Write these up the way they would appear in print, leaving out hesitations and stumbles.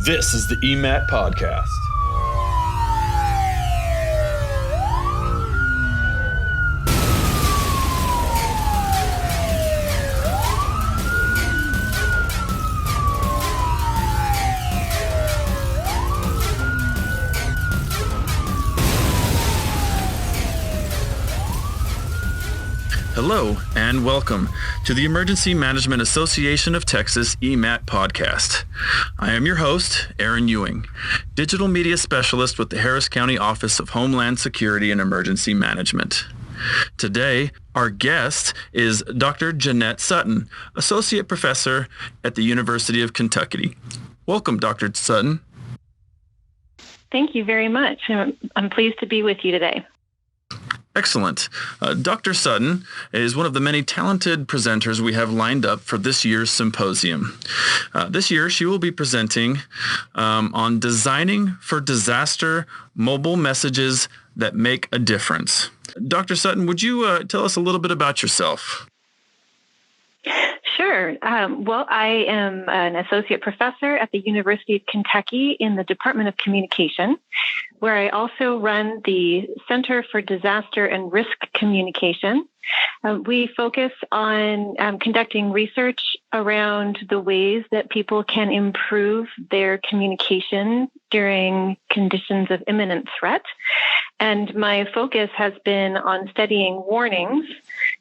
This is the EMAT podcast. Hello and welcome to the Emergency Management Association of Texas EMAT podcast. I am your host, Aaron Ewing, Digital Media Specialist with the Harris County Office of Homeland Security and Emergency Management. Today, our guest is Dr. Jeannette Sutton, Associate Professor at the University of Kentucky. Welcome, Dr. Sutton. Thank you very much. I'm pleased to be with you today. Excellent. Dr. Sutton is one of the many talented presenters we have lined up for this year's symposium. This year, she will be presenting on designing for disaster mobile messages that make a difference. Dr. Sutton, would you tell us a little bit about yourself? Sure. Well, I am an associate professor at the University of Kentucky in the Department of Communication, where I also run the Center for Disaster and Risk Communication. We focus on conducting research around the ways that people can improve their communication during conditions of imminent threat. And my focus has been on studying warning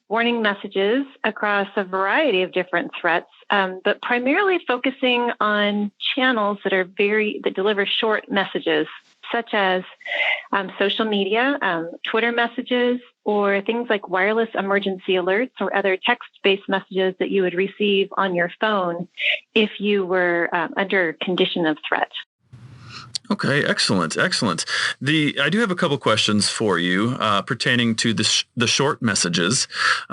messages across a variety of different threats, but primarily focusing on channels that deliver short messages, such as social media, Twitter messages, or things like wireless emergency alerts or other text-based messages that you would receive on your phone if you were under a condition of threat. Okay, excellent. I do have a couple questions for you pertaining to the short messages.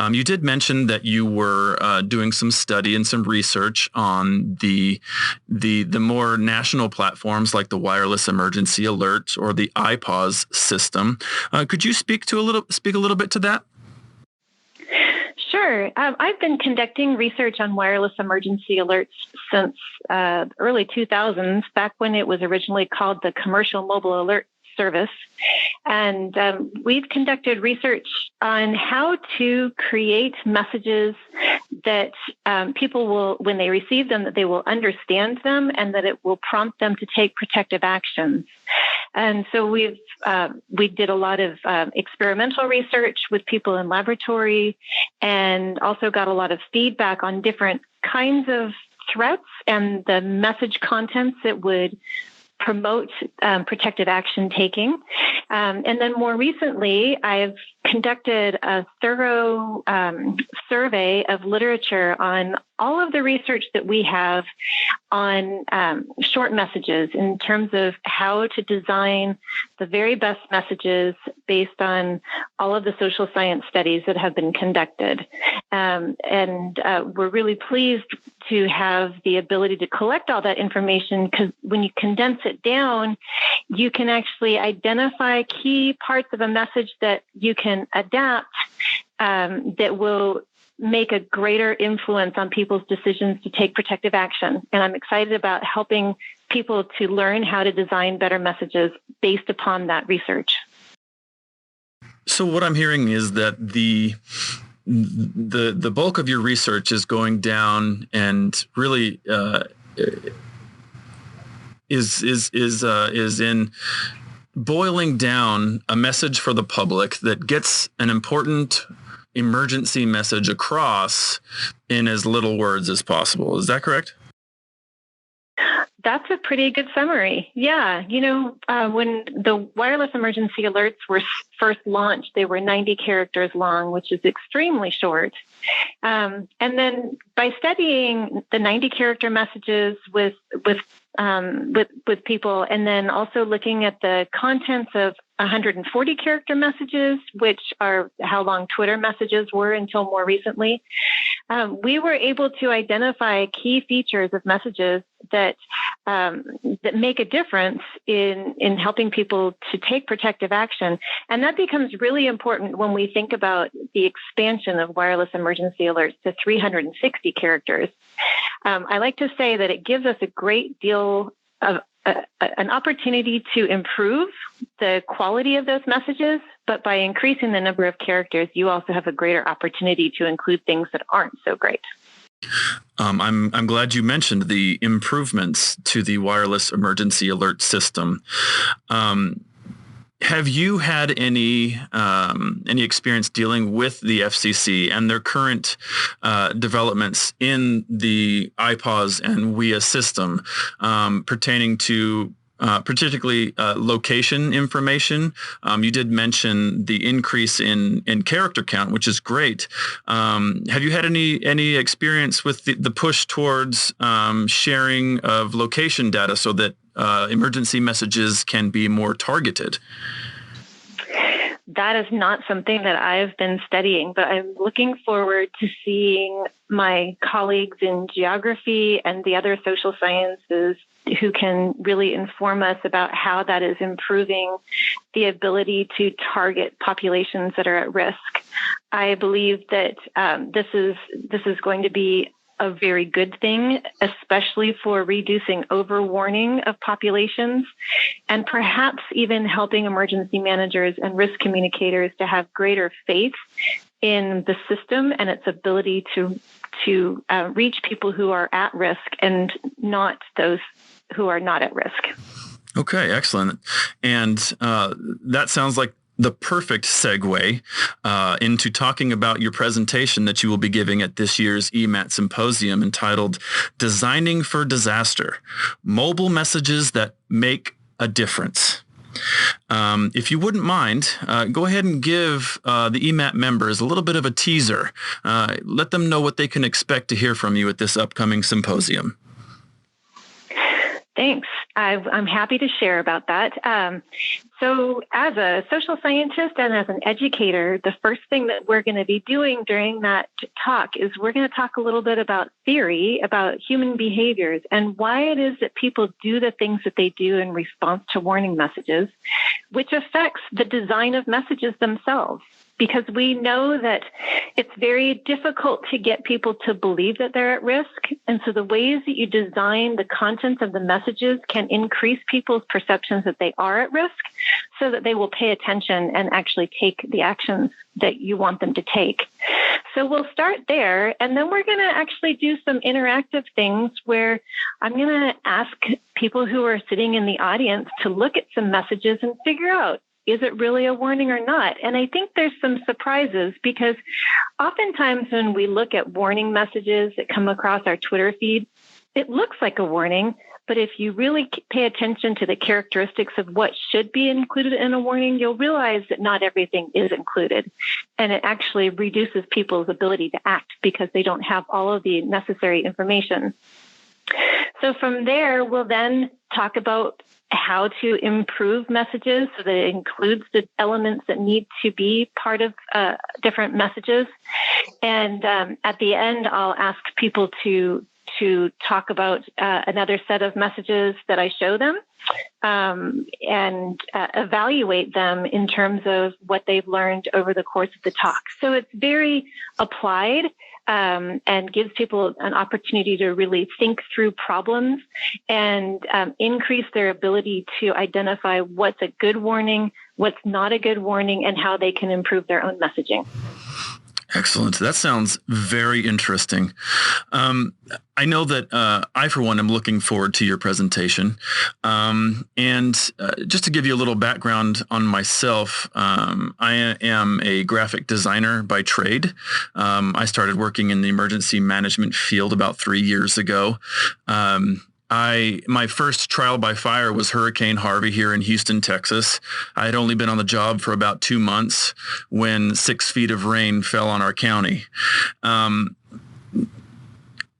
You did mention that you were doing some study and some research on the more national platforms like the wireless emergency alert or the iPause system. Could you speak a little bit to that? Sure. I've been conducting research on wireless emergency alerts since early 2000s, back when it was originally called the Commercial Mobile Alert Service. And we've conducted research on how to create messages that people will, when they receive them, that they will understand them and that it will prompt them to take protective actions. And so we did a lot of experimental research with people in laboratory, and also got a lot of feedback on different kinds of threats and the message contents that would promote protective action taking. And then more recently, I've conducted a thorough survey of literature on all of the research that we have on short messages in terms of how to design the very best messages based on all of the social science studies that have been conducted. And we're really pleased to have the ability to collect all that information, because when you condense it down, you can actually identify key parts of a message that you can adapt that will make a greater influence on people's decisions to take protective action. And I'm excited about helping people to learn how to design better messages based upon that research. So what I'm hearing is that the bulk of your research is going down and really is in boiling down a message for the public that gets an important emergency message across in as little words as possible. Is that correct? That's a pretty good summary. Yeah. When the wireless emergency alerts were first launched, they were 90 characters long, which is extremely short. And then by studying the 90 character messages with people, and then also looking at the contents of 140 character messages, which are how long Twitter messages were until more recently, we were able to identify key features of messages that make a difference in helping people to take protective action. And that becomes really important when we think about the expansion of wireless emergency alerts to 360 characters. I like to say that it gives us a great deal an opportunity to improve the quality of those messages, but by increasing the number of characters, you also have a greater opportunity to include things that aren't so great. I'm glad you mentioned the improvements to the wireless emergency alert system. Have you had any experience dealing with the FCC and their current developments in the iPause and WIA system pertaining to particularly location information? You did mention the increase in character count, which is great. Have you had any experience with the push towards sharing of location data so that emergency messages can be more targeted? That is not something that I've been studying, but I'm looking forward to seeing my colleagues in geography and the other social sciences who can really inform us about how that is improving the ability to target populations that are at risk. I believe that this is going to be a very good thing, especially for reducing overwarning of populations and perhaps even helping emergency managers and risk communicators to have greater faith in the system and its ability to reach people who are at risk and not those who are not at risk. Okay, excellent. And that sounds like the perfect segue into talking about your presentation that you will be giving at this year's EMAT Symposium entitled Designing for Disaster, Mobile Messages That Make a Difference. If you wouldn't mind, go ahead and give the EMAT members a little bit of a teaser. Let them know what they can expect to hear from you at this upcoming symposium. Thanks. I'm happy to share about that. So as a social scientist and as an educator, the first thing that we're going to be doing during that talk is we're going to talk a little bit about theory, about human behaviors, and why it is that people do the things that they do in response to warning messages, which affects the design of messages themselves. Because we know that it's very difficult to get people to believe that they're at risk. And so the ways that you design the content of the messages can increase people's perceptions that they are at risk so that they will pay attention and actually take the actions that you want them to take. So we'll start there, and then we're going to actually do some interactive things where I'm going to ask people who are sitting in the audience to look at some messages and figure out, is it really a warning or not? And I think there's some surprises because oftentimes when we look at warning messages that come across our Twitter feed, it looks like a warning. But if you really pay attention to the characteristics of what should be included in a warning, you'll realize that not everything is included. And it actually reduces people's ability to act because they don't have all of the necessary information. So from there, we'll then talk about how to improve messages so that it includes the elements that need to be part of different messages. And at the end, I'll ask people to talk about another set of messages that I show them and evaluate them in terms of what they've learned over the course of the talk. So it's very applied and gives people an opportunity to really think through problems and increase their ability to identify what's a good warning, what's not a good warning, and how they can improve their own messaging. Excellent. That sounds very interesting. I know that I, for one, am looking forward to your presentation. And just to give you a little background on myself, I am a graphic designer by trade. I started working in the emergency management field about 3 years ago. My first trial by fire was Hurricane Harvey here in Houston, Texas. I had only been on the job for about 2 months when 6 feet of rain fell on our county.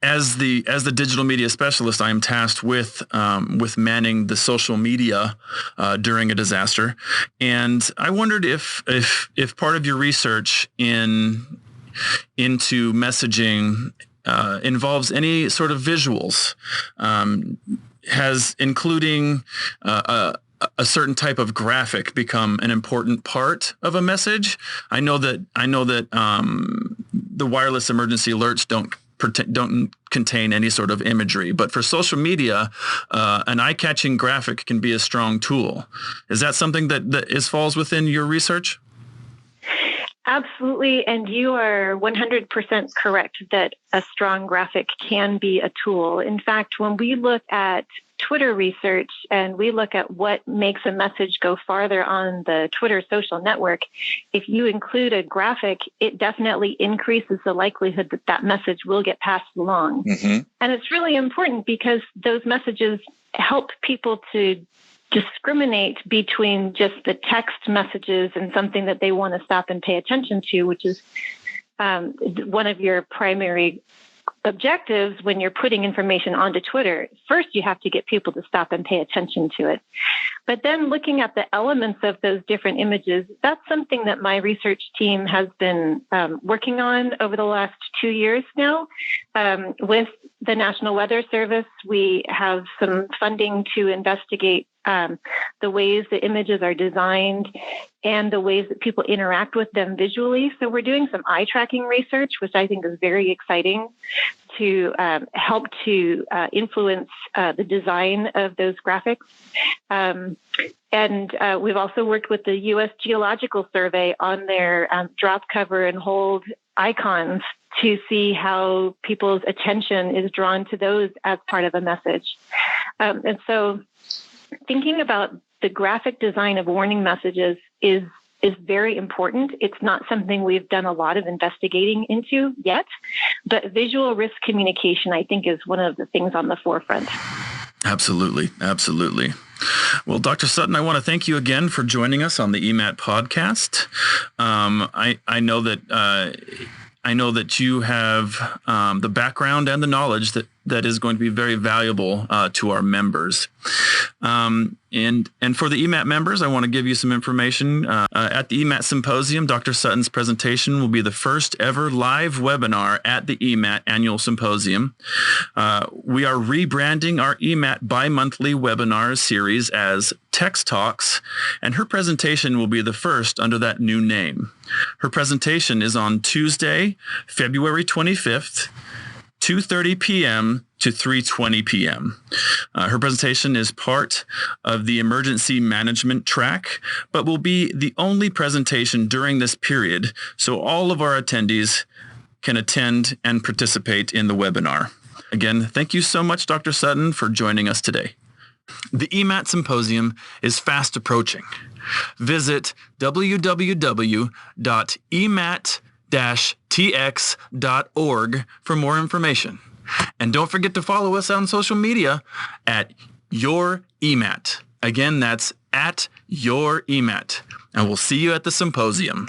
As the digital media specialist, I am tasked with manning the social media during a disaster, and I wondered if part of your research into messaging involves any sort of visuals, has including a certain type of graphic become an important part of a message? I know that the wireless emergency alerts don't don't contain any sort of imagery. But for social media, an eye-catching graphic can be a strong tool. Is that something that falls within your research? Absolutely. And you are 100% correct that a strong graphic can be a tool. In fact, when we look at Twitter research and we look at what makes a message go farther on the Twitter social network, if you include a graphic, it definitely increases the likelihood that that message will get passed along. Mm-hmm. And it's really important because those messages help people to discriminate between just the text messages and something that they want to stop and pay attention to, which is one of your primary objectives when you're putting information onto Twitter. First, you have to get people to stop and pay attention to it. But then looking at the elements of those different images, that's something that my research team has been working on over the last 2 years now. With the National Weather Service, we have some funding to investigate the ways the images are designed and the ways that people interact with them visually. So we're doing some eye tracking research, which I think is very exciting, to help to influence the design of those graphics. And we've also worked with the U.S. Geological Survey on their drop, cover, and hold icons to see how people's attention is drawn to those as part of a message. And so thinking about the graphic design of warning messages is very important. It's not something we've done a lot of investigating into yet, but visual risk communication, I think, is one of the things on the forefront. Absolutely. Absolutely. Well, Dr. Sutton, I want to thank you again for joining us on the EMAT podcast. I know that you have the background and the knowledge that is going to be very valuable to our members. And for the EMAT members, I want to give you some information. At the EMAT Symposium, Dr. Sutton's presentation will be the first ever live webinar at the EMAT Annual Symposium. We are rebranding our EMAT bi-monthly webinar series as Text Talks, and her presentation will be the first under that new name. Her presentation is on Tuesday, February 25th, 2:30 p.m. to 3:20 p.m. Her presentation is part of the emergency management track, but will be the only presentation during this period, so all of our attendees can attend and participate in the webinar. Again, thank you so much, Dr. Sutton, for joining us today. The EMAT Symposium is fast approaching. Visit www.emat-tx.org for more information. And don't forget to follow us on social media at Your EMAT. Again, that's at Your EMAT. And we'll see you at the symposium.